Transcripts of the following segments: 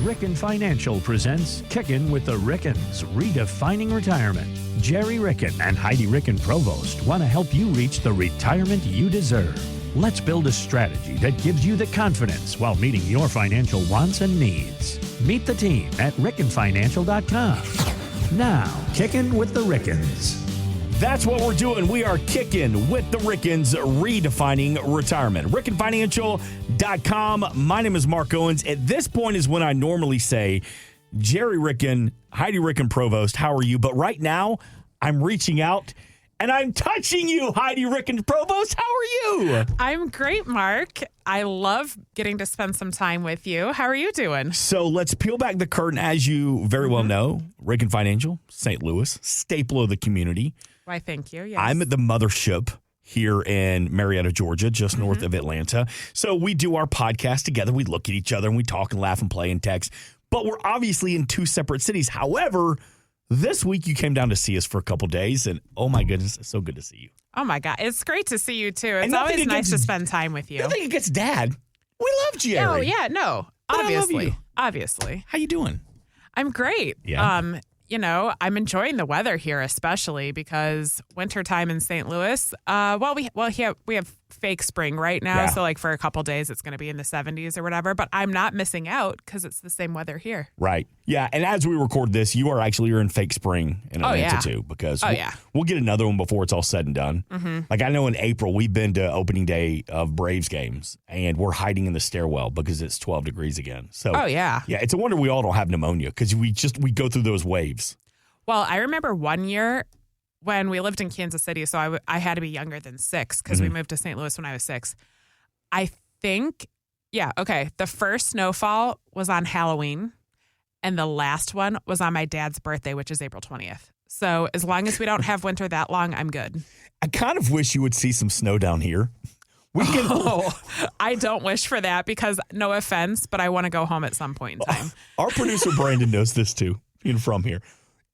Ricken Financial presents Kickin' with the Rickens, Redefining Retirement. Jerry Ricken and Heidi Ricken Provost want to help you reach the retirement you deserve. Let's build a strategy that gives you the confidence while meeting your financial wants and needs. Meet the team at rickenfinancial.com. Now, Kickin' with the Rickens. That's what we're doing. We are kicking with the Rickens, redefining retirement. RickenFinancial.com. My name is Mark Owens. At this point is when I normally say, Jerry Ricken, Heidi Ricken Provost, how are you? But right now, I'm reaching out and I'm touching you, Heidi Ricken Provost. How are you? I'm great, Mark. I love getting to spend some time with you. How are you doing? So let's peel back the curtain. As you very well know, Ricken Financial, St. Louis, staple of the community. Why, thank you. Yes. I'm at the mothership here in Marietta, Georgia, just north of Atlanta. So we do our podcast together. We look at each other and we talk and laugh and play and text. But we're obviously in two separate cities. However, this week you came down to see us for a couple days. And oh my goodness, it's so good to see you. Oh my God. It's great to see you too. It's always nice to spend time with you. Nothing against Dad. We love Jerry. Oh yeah, no. But obviously. I love you. Obviously. How you doing? I'm great. Yeah. You know, I'm enjoying the weather here, especially because wintertime in St. Louis. We have fake spring right now, Yeah. so like for a couple days it's going to be in the 70s or whatever. But I'm not missing out because it's the same weather here. Right. Yeah. And as we record this, you're in fake spring in Atlanta too, because we'll get another one before it's all said and done. Mm-hmm. Like I know in April we've been to opening day of Braves games and we're hiding in the stairwell because it's 12 degrees again. So yeah, it's a wonder we all don't have pneumonia because we go through those waves. Well, I remember one year when we lived in Kansas City, so I had to be younger than 6 because we moved to St. Louis when I was 6. I think, the first snowfall was on Halloween, and the last one was on my dad's birthday, which is April 20th. So as long as we don't have winter that long, I'm good. I kind of wish you would see some snow down here. I don't wish for that because, no offense, but I want to go home at some point in time. Our producer, Brandon, knows this too, being from here.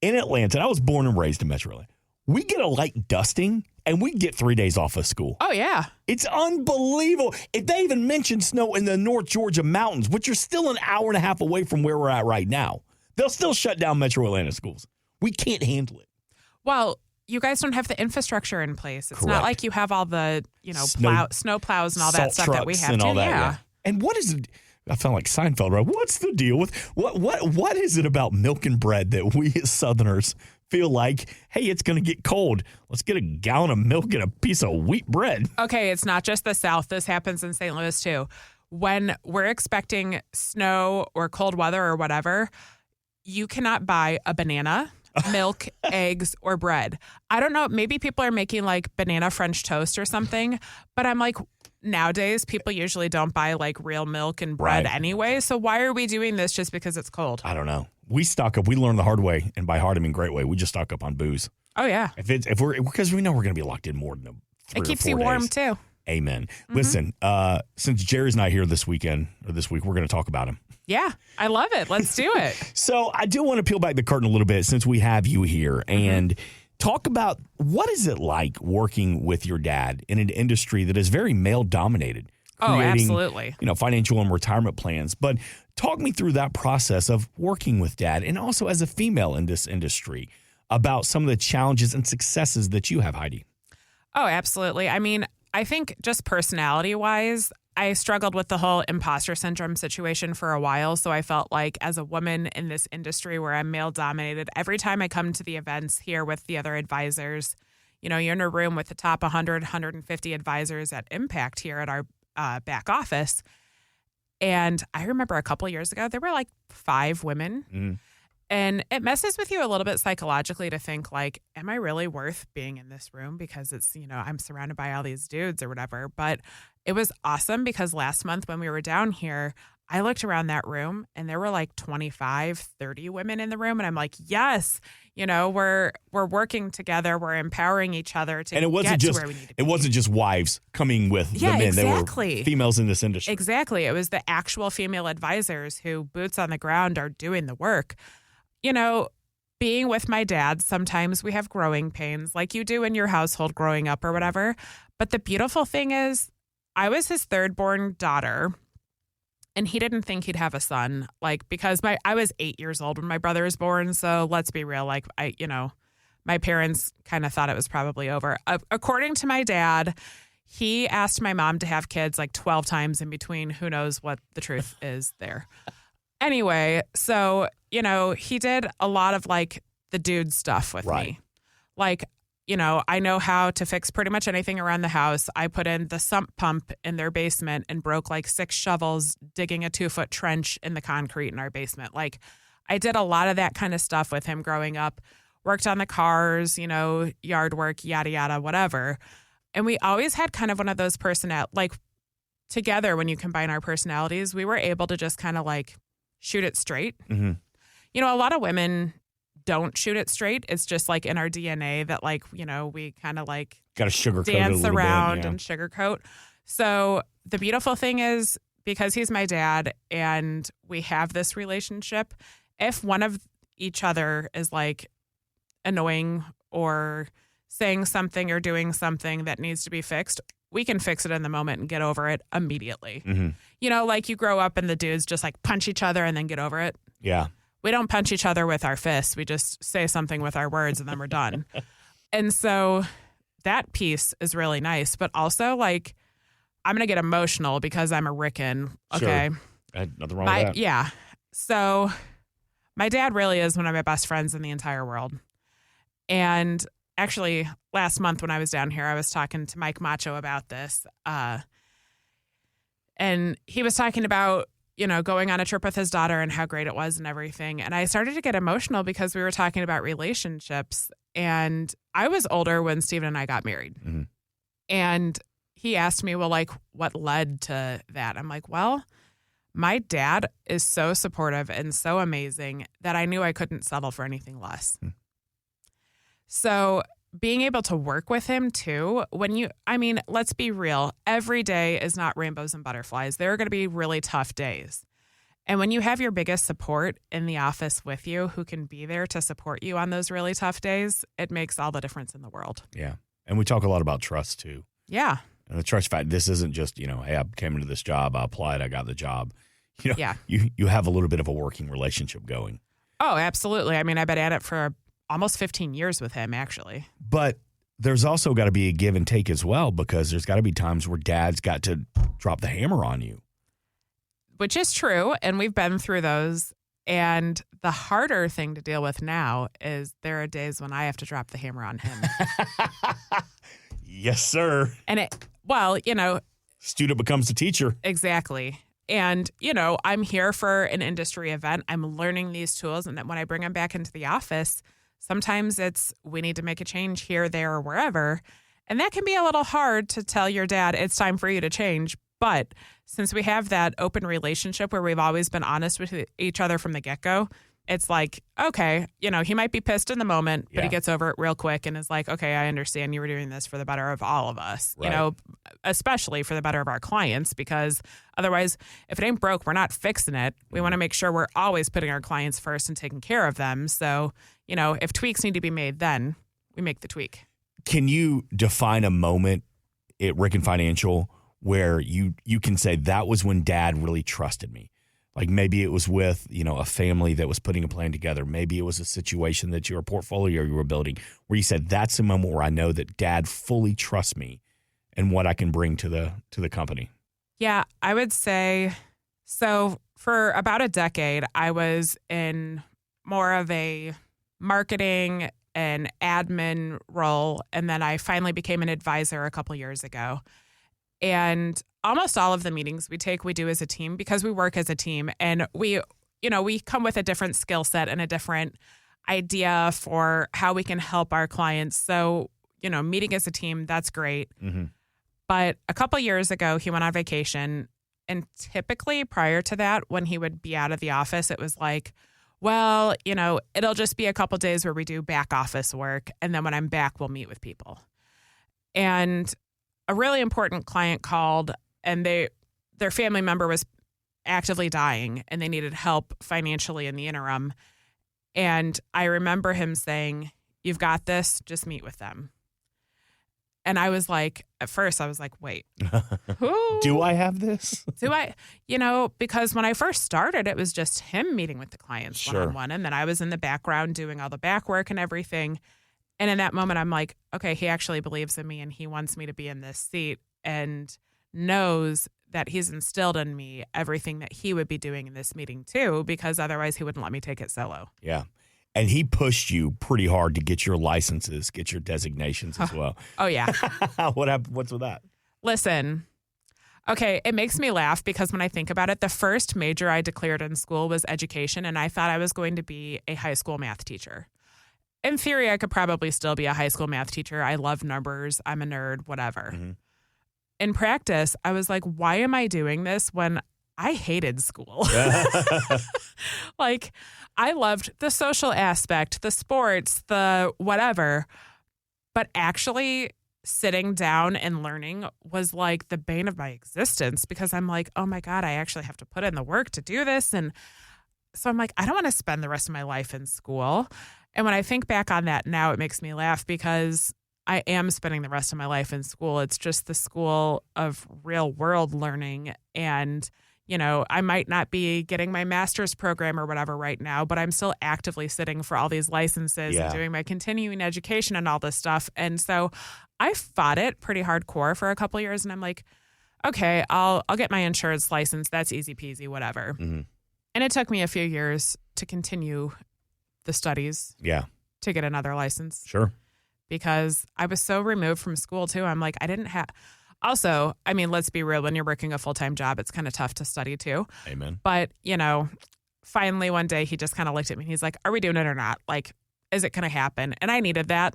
In Atlanta, and I was born and raised in Metro Atlanta, we get a light dusting and we get 3 days off of school. Oh, yeah. It's unbelievable. If they even mention snow in the North Georgia mountains, which are still an hour and a half away from where we're at right now, they'll still shut down Metro Atlanta schools. We can't handle it. Well, you guys don't have the infrastructure in place. It's Correct. not like you have all the, snow plows and all that stuff that we have and to. all that, yeah. And what is it? I felt like Seinfeld, right? What's the deal with what is it about milk and bread that we as Southerners feel like, hey, it's going to get cold. Let's get a gallon of milk and a piece of wheat bread. Okay, it's not just the South. This happens in St. Louis too. When we're expecting snow or cold weather or whatever, you cannot buy a banana, milk, eggs, or bread. I don't know. Maybe people are making like banana French toast or something, but I'm like, nowadays, people usually don't buy like real milk and bread anyway. So why are we doing this just because it's cold? I don't know. We stock up. We learn the hard way, and by hard I mean great way. We just stock up on booze. Oh yeah. Because we know we're going to be locked in more than 3 or 4 days. It keeps you warm too. Amen. Mm-hmm. Listen, since Jerry's not here this week, we're going to talk about him. Yeah, I love it. Let's do it. So I do want to peel back the curtain a little bit since we have you here and talk about what is it like working with your dad in an industry that is very male dominated. Oh, absolutely. Financial and retirement plans. But talk me through that process of working with dad and also as a female in this industry about some of the challenges and successes that you have, Heidi. Oh, absolutely. I mean, I think just personality wise, I struggled with the whole imposter syndrome situation for a while. So I felt like as a woman in this industry where I'm male dominated, every time I come to the events here with the other advisors, you're in a room with the top 100, 150 advisors at Impact here at our back office. And I remember a couple of years ago, there were like 5 women. Mm. And it messes with you a little bit psychologically to think like, am I really worth being in this room? Because it's, I'm surrounded by all these dudes or whatever. But it was awesome because last month when we were down here, I looked around that room and there were like 25, 30 women in the room. And I'm like, yes, we're working together. We're empowering each other to get to where we need to be. It wasn't just wives coming with the men. Exactly. They were females in this industry. Exactly. It was the actual female advisors who boots on the ground are doing the work. Being with my dad, sometimes we have growing pains like you do in your household growing up or whatever. But the beautiful thing is I was his third born daughter. And he didn't think he'd have a son, like, because I was 8 years old when my brother was born. So let's be real. Like, my parents kind of thought it was probably over. According to my dad, he asked my mom to have kids like 12 times in between. Who knows what the truth is there. Anyway, so, he did a lot of like the dude stuff with me. Like, I know how to fix pretty much anything around the house. I put in the sump pump in their basement and broke like 6 shovels digging a 2-foot trench in the concrete in our basement. Like, I did a lot of that kind of stuff with him growing up. Worked on the cars, yard work, yada, yada, whatever. And we always had kind of one of those like together when you combine our personalities, we were able to just kind of like shoot it straight. Mm-hmm. A lot of women don't shoot it straight. It's just like in our DNA that like, we kind of like got to sugarcoat dance it a little around bit, yeah. and sugarcoat. So the beautiful thing is because he's my dad and we have this relationship, if one of each other is like annoying or saying something or doing something that needs to be fixed, we can fix it in the moment and get over it immediately. Mm-hmm. Like you grow up and the dudes just like punch each other and then get over it. Yeah. We don't punch each other with our fists. We just say something with our words and then we're done. And so that piece is really nice. But also, like, I'm going to get emotional because I'm a Ricken. Okay. Sure. Nothing wrong with that. Yeah. So my dad really is one of my best friends in the entire world. And actually, last month when I was down here, I was talking to Mike Macho about this. And he was talking about, going on a trip with his daughter and how great it was and everything. And I started to get emotional because we were talking about relationships. And I was older when Steven and I got married. Mm-hmm. And he asked me, well, like, what led to that? I'm like, well, my dad is so supportive and so amazing that I knew I couldn't settle for anything less. Mm. So being able to work with him too, let's be real. Every day is not rainbows and butterflies. There are going to be really tough days. And when you have your biggest support in the office with you who can be there to support you on those really tough days, it makes all the difference in the world. Yeah. And we talk a lot about trust too. Yeah. And the trust fact, this isn't just, hey, I came into this job, I applied, I got the job. Yeah. You have a little bit of a working relationship going. Oh, absolutely. I've been at it for almost 15 years with him, actually. But there's also got to be a give and take as well, because there's got to be times where dad's got to drop the hammer on you. Which is true, and we've been through those. And the harder thing to deal with now is there are days when I have to drop the hammer on him. Yes, sir. And student becomes the teacher. Exactly. And, I'm here for an industry event. I'm learning these tools. And then when I bring them back into the office, sometimes it's we need to make a change here, there, or wherever. And that can be a little hard to tell your dad it's time for you to change. But since we have that open relationship where we've always been honest with each other from the get-go, it's like, okay, he might be pissed in the moment, but he gets over it real quick and is like, okay, I understand you were doing this for the better of all of us, right. Especially for the better of our clients, because otherwise, if it ain't broke, we're not fixing it. We want to make sure we're always putting our clients first and taking care of them. So, if tweaks need to be made, then we make the tweak. Can you define a moment at Ricken Financial where you can say that was when dad really trusted me? Like maybe it was with, a family that was putting a plan together. Maybe it was a situation that your portfolio you were building where you said, that's a moment where I know that dad fully trusts me and what I can bring to the company. Yeah, I would say so. For about a decade, I was in more of a marketing and admin role. And then I finally became an advisor a couple years ago. And almost all of the meetings we do as a team because we work as a team, and we come with a different skill set and a different idea for how we can help our clients. So, meeting as a team, that's great. Mm-hmm. But a couple years ago, he went on vacation. And typically prior to that, when he would be out of the office, it was like, well, it'll just be a couple days where we do back office work. And then when I'm back, we'll meet with people. And a really important client called, and their family member was actively dying and they needed help financially in the interim. And I remember him saying, you've got this, just meet with them. And I was like, at first I was like, wait, who? Do I have this? Because when I first started, it was just him meeting with the clients Sure. one-on-one. And then I was in the background doing all the back work and everything. And in that moment, I'm like, okay, he actually believes in me and he wants me to be in this seat and knows that he's instilled in me everything that he would be doing in this meeting too, because otherwise he wouldn't let me take it solo. Yeah. And he pushed you pretty hard to get your licenses, get your designations as well. Oh, yeah. What happened? What's with that? Listen, okay, it makes me laugh because when I think about it, the first major I declared in school was education, and I thought I was going to be a high school math teacher. In theory, I could probably still be a high school math teacher. I love numbers. I'm a nerd, whatever. Mm-hmm. In practice, I was like, why am I doing this when I hated school? Like, I loved the social aspect, the sports, the whatever. But actually sitting down and learning was like the bane of my existence because I'm like, oh my God, I actually have to put in the work to do this. And so I'm like, I don't want to spend the rest of my life in school. And when I think back on that now, it makes me laugh because I am spending the rest of my life in school. It's just the school of real world learning. And, I might not be getting my master's program or whatever right now, but I'm still actively sitting for all these licenses and doing my continuing education and all this stuff. And so I fought it pretty hardcore for a couple of years. And I'm like, okay, I'll get my insurance license. That's easy peasy, whatever. Mm-hmm. And it took me a few years to continue the studies. Yeah. To get another license. Sure. Because I was so removed from school too. I'm like, I didn't have. Also, I mean, let's be real. When you're working a full-time job, it's kind of tough to study too. Amen. But, finally one day he just kind of looked at me and he's like, are we doing it or not? Like, is it going to happen? And I needed that.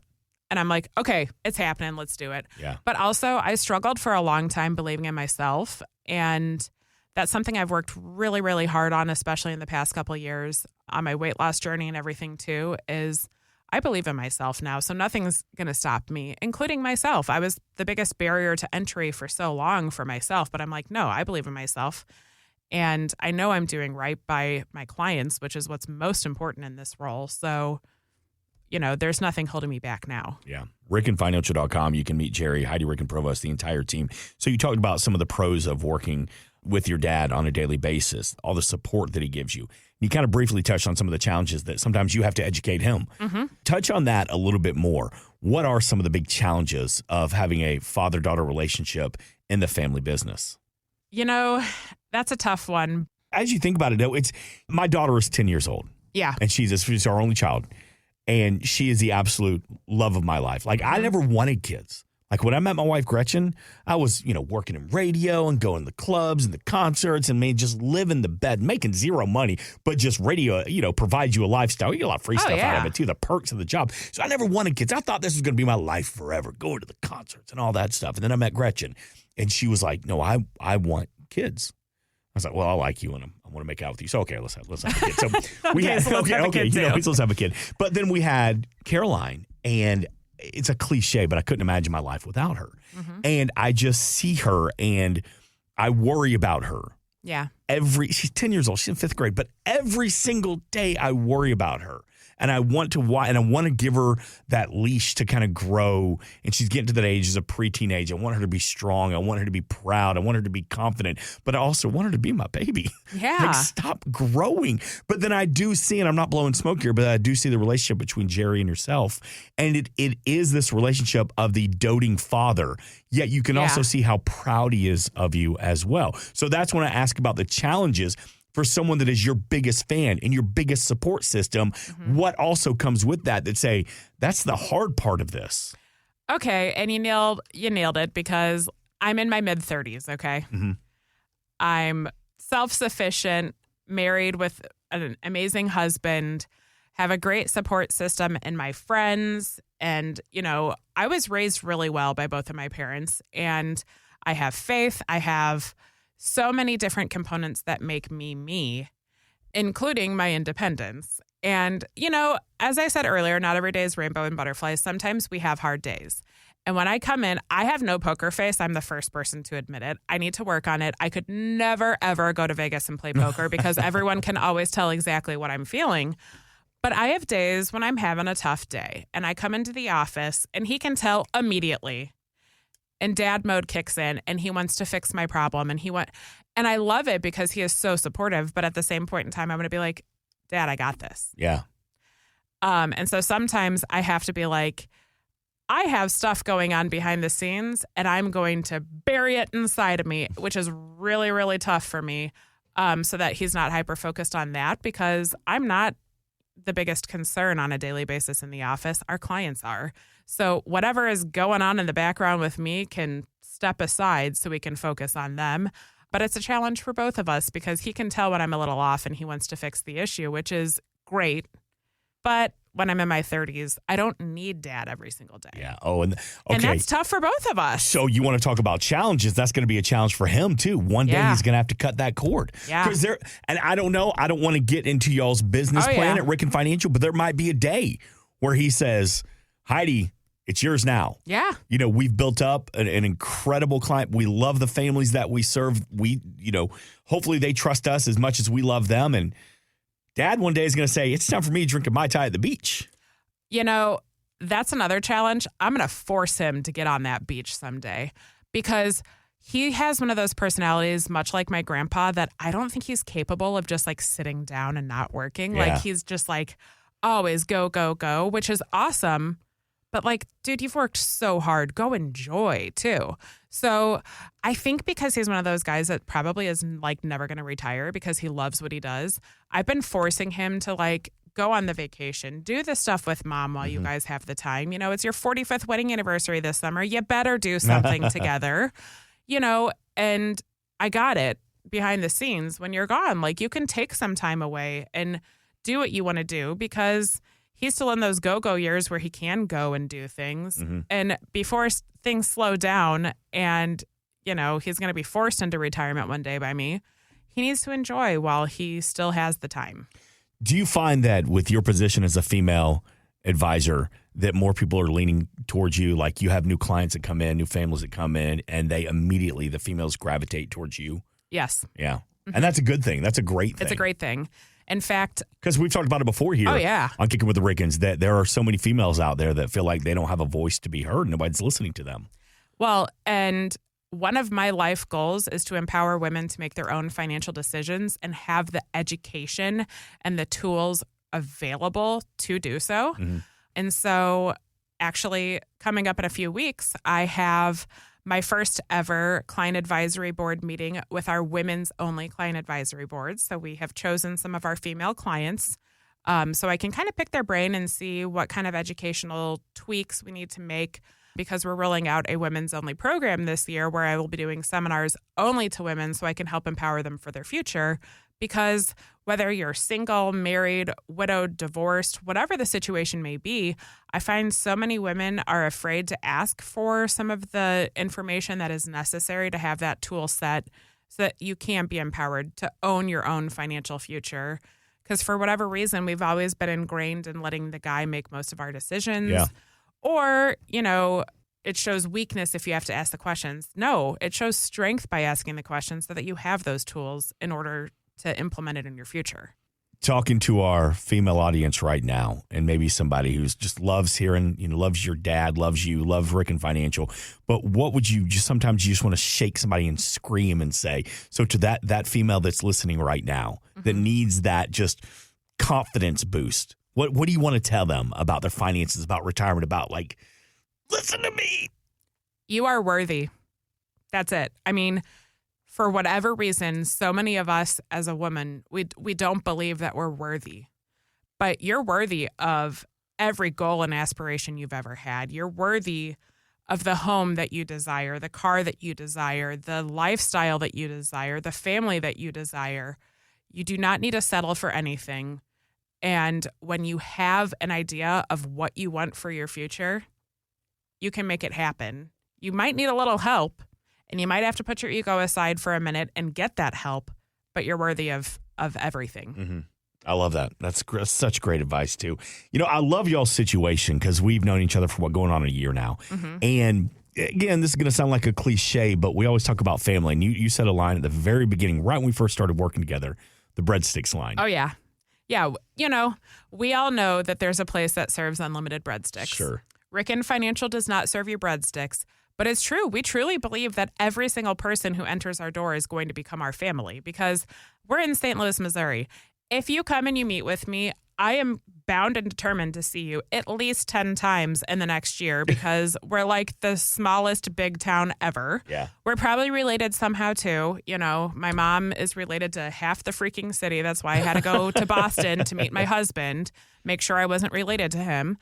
And I'm like, okay, it's happening. Let's do it. Yeah. But also I struggled for a long time believing in myself. And that's something I've worked really, really hard on, especially in the past couple of years on my weight loss journey and everything too, is I believe in myself now. So nothing's going to stop me, including myself. I was the biggest barrier to entry for so long for myself, but I'm like, no, I believe in myself. And I know I'm doing right by my clients, which is what's most important in this role. So, there's nothing holding me back now. Yeah. RickenFinancial.com. You can meet Jerry, Heidi Ricken Provost, the entire team. So you talked about some of the pros of working with your dad on a daily basis, all the support that he gives you. You kind of briefly touched on some of the challenges that sometimes you have to educate him. Mm-hmm. Touch on that a little bit more. What are some of the big challenges of having a father-daughter relationship in the family business? That's a tough one. As you think about it, though, my daughter is 10 years old. Yeah. And she's our only child. And she is the absolute love of my life. Like, I never wanted kids. Like, when I met my wife, Gretchen, I was, working in radio and going to the clubs and the concerts and just living the bed, making zero money, but just radio, provides you a lifestyle. You get a lot of free stuff out of it, too, the perks of the job. So I never wanted kids. I thought this was going to be my life forever, going to the concerts and all that stuff. And then I met Gretchen, and she was like, no, I want kids. I was like, well, I like you, and I want to make out with you. So, okay, let's have a kid. So let's have a kid, too. Let's have a kid. But then we had Caroline, and it's a cliche, but I couldn't imagine my life without her. Mm-hmm. And I just see her and I worry about her. Yeah. She's 10 years old. She's in 5th grade, but every single day I worry about her. And I want to give her that leash to kind of grow. And she's getting to that age as a pre-teenage. I want her to be strong. I want her to be proud. I want her to be confident. But I also want her to be my baby. Yeah. Like, stop growing. But then I do see, and I'm not blowing smoke here, but I do see the relationship between Jerry and yourself. And it is this relationship of the doting father. Yet you can also see how proud he is of you as well. So that's when I ask about the challenges for someone that is your biggest fan and your biggest support system. Mm-hmm. What also comes with that say, that's the hard part of this? Okay, and you nailed it because I'm in my mid-30s, okay? Mm-hmm. I'm self-sufficient, married with an amazing husband, have a great support system in my friends, and, I was raised really well by both of my parents, and I have faith. I have so many different components that make me, including my independence. And, as I said earlier, not every day is rainbow and butterflies. Sometimes we have hard days. And when I come in, I have no poker face. I'm the first person to admit it. I need to work on it. I could never, ever go to Vegas and play poker because everyone can always tell exactly what I'm feeling. But I have days when I'm having a tough day and I come into the office and he can tell immediately. and dad mode kicks in and he wants to fix my problem and I love it because he is so supportive, but at the same point in time I'm going to be like, Dad, I got this. Yeah. And so sometimes I have to be like, I have stuff going on behind the scenes and I'm going to bury it inside of me, which is really, really tough for me. So that he's not hyper-focused on that, because I'm not the biggest concern on a daily basis in the office. Our clients are. So whatever is going on in the background with me can step aside so we can focus on them. But it's a challenge for both of us because he can tell when I'm a little off and he wants to fix the issue, which is great. But when I'm in my 30s, I don't need dad every single day. Yeah. Oh, and okay. And that's tough for both of us. So you want to talk about challenges? That's going to be a challenge for him too. One day he's going to have to cut that cord. Yeah. And I don't know. I don't want to get into y'all's business plan at Ricken Financial, but there might be a day where he says, Heidi, it's yours now. Yeah. We've built up an incredible client. We love the families that we serve. Hopefully they trust us as much as we love them. And Dad one day is going to say, it's time for me to drink a Mai Tai at the beach. That's another challenge. I'm going to force him to get on that beach someday because he has one of those personalities, much like my grandpa, that I don't think he's capable of just like sitting down and not working. Yeah. Like he's just like always go, go, go, which is awesome. But like, dude, you've worked so hard. Go enjoy too. So I think because he's one of those guys that probably is like never going to retire because he loves what he does, I've been forcing him to like go on the vacation, do the stuff with mom while you guys have the time. It's your 45th wedding anniversary this summer. You better do something together, and I got it behind the scenes when you're gone. Like you can take some time away and do what you want to do because he's still in those go-go years where he can go and do things. Mm-hmm. And before things slow down and, he's going to be forced into retirement one day by me, he needs to enjoy while he still has the time. Do you find that with your position as a female advisor that more people are leaning towards you? Like you have new clients that come in, new families that come in, and the females gravitate towards you? Yes. Yeah. Mm-hmm. And that's a good thing. That's a great thing. It's a great thing. In fact, because we've talked about it before here on Kicking with the Rickens, that there are so many females out there that feel like they don't have a voice to be heard. Nobody's listening to them. Well, and one of my life goals is to empower women to make their own financial decisions and have the education and the tools available to do so. Mm-hmm. And so actually coming up in a few weeks, I have my first ever client advisory board meeting with our women's only client advisory board. So we have chosen some of our female clients so I can kind of pick their brain and see what kind of educational tweaks we need to make because we're rolling out a women's only program this year where I will be doing seminars only to women so I can help empower them for their future. Because whether you're single, married, widowed, divorced, whatever the situation may be, I find so many women are afraid to ask for some of the information that is necessary to have that tool set so that you can be empowered to own your own financial future. Because for whatever reason, we've always been ingrained in letting the guy make most of our decisions. Yeah. Or, it shows weakness if you have to ask the questions. No, it shows strength by asking the questions so that you have those tools in order to implement it in your future. Talking to our female audience right now, and maybe somebody who's just loves hearing, loves your dad, loves you, loves Ricken Financial. But what would sometimes you just want to shake somebody and scream and say, so to that female that's listening right now that needs that just confidence boost, what do you want to tell them about their finances, about retirement, about like, listen to me? You are worthy. That's it. I mean, for whatever reason, so many of us as a woman, we don't believe that we're worthy. But you're worthy of every goal and aspiration you've ever had. You're worthy of the home that you desire, the car that you desire, the lifestyle that you desire, the family that you desire. You do not need to settle for anything. And when you have an idea of what you want for your future, you can make it happen. You might need a little help. And you might have to put your ego aside for a minute and get that help, but you're worthy of everything. Mm-hmm. I love that. That's such great advice, too. I love y'all's situation because we've known each other for going on a year now. Mm-hmm. And again, this is going to sound like a cliche, but we always talk about family. And you said a line at the very beginning, right when we first started working together, the breadsticks line. Oh, yeah. Yeah. We all know that there's a place that serves unlimited breadsticks. Sure. Ricken Financial does not serve you breadsticks. But it's true. We truly believe that every single person who enters our door is going to become our family because we're in St. Louis, Missouri. If you come and you meet with me, I am bound and determined to see you at least 10 times in the next year because we're like the smallest big town ever. Yeah. We're probably related somehow too. You know, my mom is related to half the freaking city. That's why I had to go to Boston to meet my husband, make sure I wasn't related to him.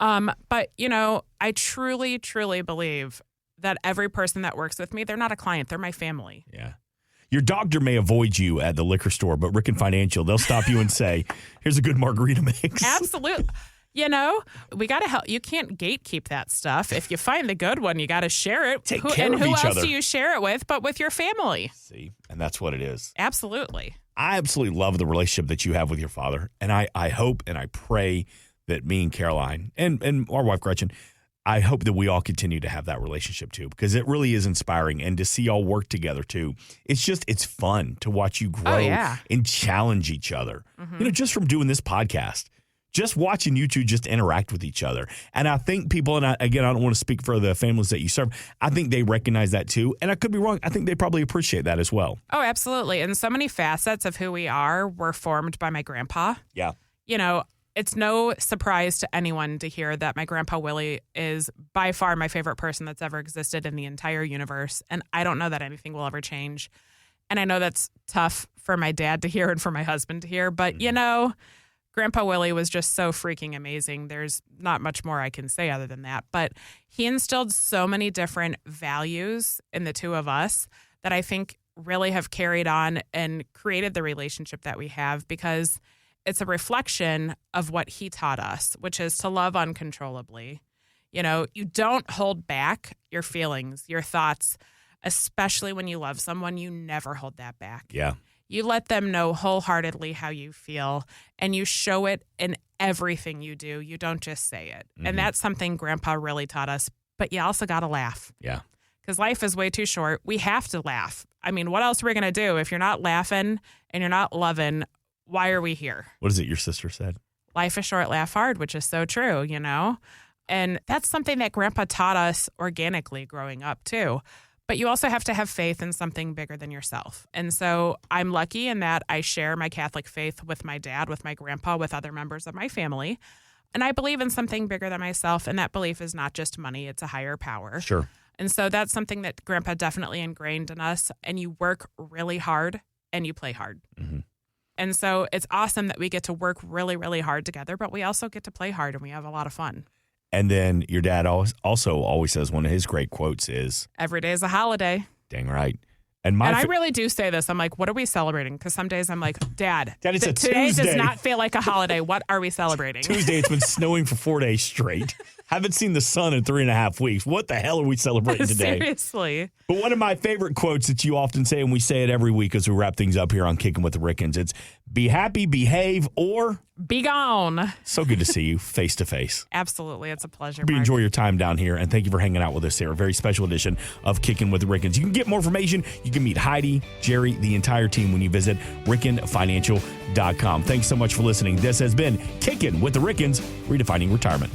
But, you know, I truly, truly believe that every person that works with me, they're not a client. They're my family. Yeah. Your doctor may avoid you at the liquor store, but Ricken Financial, they'll stop you and say, here's a good margarita mix. Absolutely. You know, we got to help. You can't gatekeep that stuff. If you find the good one, you got to share it. Take care of each other. And who else other. do you share it with but with your family? See, and that's what it is. Absolutely. I absolutely love the relationship that you have with your father, and I hope and I pray that me and Caroline and our wife Gretchen, I hope that we all continue to have that relationship too, because it really is inspiring, and to see y'all work together too. It's fun to watch you grow and challenge each other. Mm-hmm. You know, just from doing this podcast, just watching you two just interact with each other. And I think people, and I don't want to speak for the families that you serve, I think they recognize that too. And I could be wrong. I think they probably appreciate that as well. Oh, absolutely. And so many facets of who we are were formed by my grandpa. Yeah. You know, it's no surprise to anyone to hear that my grandpa Willie is by far my favorite person that's ever existed in the entire universe. And I don't know that anything will ever change. And I know that's tough for my dad to hear and for my husband to hear. But, you know, Grandpa Willie was just so freaking amazing. There's not much more I can say other than that. But he instilled so many different values in the two of us that I think really have carried on and created the relationship that we have, because it's a reflection of what he taught us, which is to love uncontrollably. You know, you don't hold back your feelings, your thoughts, especially when you love someone. You never hold that back. Yeah. You let them know wholeheartedly how you feel, and you show it in everything you do. You don't just say it. Mm-hmm. And that's something Grandpa really taught us. But you also got to laugh. Yeah. Because life is way too short. We have to laugh. I mean, what else are we going to do? If you're not laughing and you're not loving, why are we here? What is it your sister said? Life is short, laugh hard, which is so true, you know? And that's something that Grandpa taught us organically growing up, too. But you also have to have faith in something bigger than yourself. And so I'm lucky in that I share my Catholic faith with my dad, with my grandpa, with other members of my family. And I believe in something bigger than myself. And that belief is not just money, it's a higher power. Sure. And so that's something that Grandpa definitely ingrained in us. And you work really hard and you play hard. Mm-hmm. And so it's awesome that we get to work really, really hard together, but we also get to play hard and we have a lot of fun. And then your dad also always says one of his great quotes is, every day is a holiday. Dang right. And I really do say this. I'm like, what are we celebrating? Because some days I'm like, Dad, it's a today Tuesday. does not feel like a holiday. What are we celebrating? Tuesday, it's been snowing for 4 days straight. Haven't seen the sun in 3.5 weeks. What the hell are we celebrating today? Seriously. But one of my favorite quotes that you often say, and we say it every week as we wrap things up here on Kicking with the Rickens, it's be happy, behave, or be gone. So good to see you face to face. Absolutely. It's a pleasure. We enjoy your time down here, and thank you for hanging out with us here. A very special edition of Kicking with the Rickens. You can get more information. You can meet Heidi, Jerry, the entire team when you visit rickenfinancial.com. Thanks so much for listening. This has been Kicking with the Rickens, redefining retirement.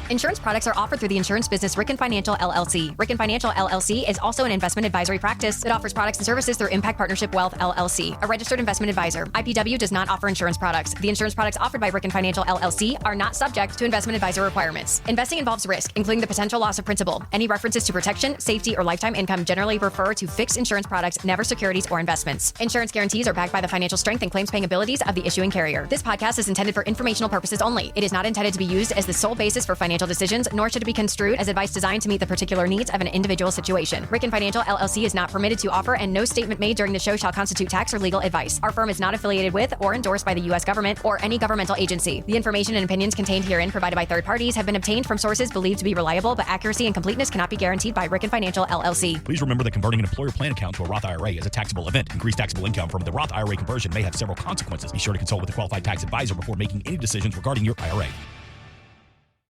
Insurance products are offered through the insurance business Ricken Financial LLC. Ricken Financial LLC is also an investment advisory practice that offers products and services through Impact Partnership Wealth LLC, a registered investment advisor. IPW does not offer insurance products. The insurance products offered by Ricken Financial LLC are not subject to investment advisor requirements. Investing involves risk, including the potential loss of principal. Any references to protection, safety, or lifetime income generally refer to fixed insurance products, never securities or investments. Insurance guarantees are backed by the financial strength and claims paying abilities of the issuing carrier. This podcast is intended for informational purposes only. It is not intended to be used as the sole basis for financial decisions, nor should it be construed as advice designed to meet the particular needs of an individual situation. Ricken Financial LLC is not permitted to offer, and no statement made during the show shall constitute tax or legal advice. Our firm is not affiliated with or endorsed by the U.S. government or any governmental agency. The information and opinions contained herein provided by third parties have been obtained from sources believed to be reliable, but accuracy and completeness cannot be guaranteed by Ricken Financial LLC. Please remember that converting an employer plan account to a Roth IRA is a taxable event. Increased taxable income from the Roth IRA conversion may have several consequences. Be sure to consult with a qualified tax advisor before making any decisions regarding your IRA.